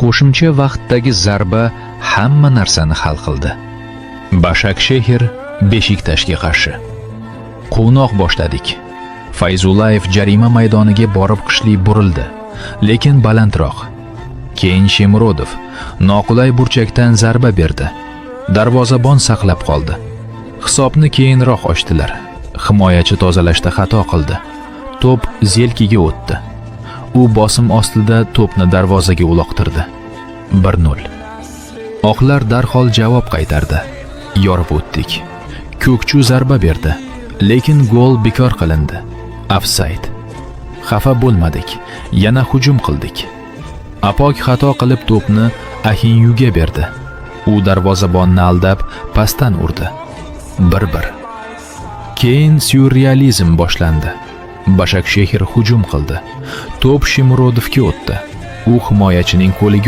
Qo'shimcha vaqtdagi zarba hamma narsani hal qildi. Başakşehir Beşiktaşga qarshi. Quvnoq boshladik. Fayzullayev jarima maydoniga borib kuchli burildi, lekin balandroq. Keyin Shemurodov noqulay burchakdan zarba berdi. Darvozabon saqlab qoldi. Hisobni keyinroq ochdilar. Himoyachi tozalashda xato qildi. To'p Zelkiga o'tdi. U bosim ostida to'pni darvozaga uloqtirdi. 1-0. Oqlar darhol javob qaytardi. Yorib o'tdik. Ko'kchu zarba berdi, lekin gol bekor qilindi. Ofsayd. Xafa bo'lmadik, yana hujum qildik. Apok xato qilib to'pni Ahinyuga berdi. U darvozabonni aldab pastdan urdi. 1-1. Keyin syurrealizm boshlandi. Başakşehir hujum qildi. To'p Shemurodovga o'tdi. U himoyachining qo'liga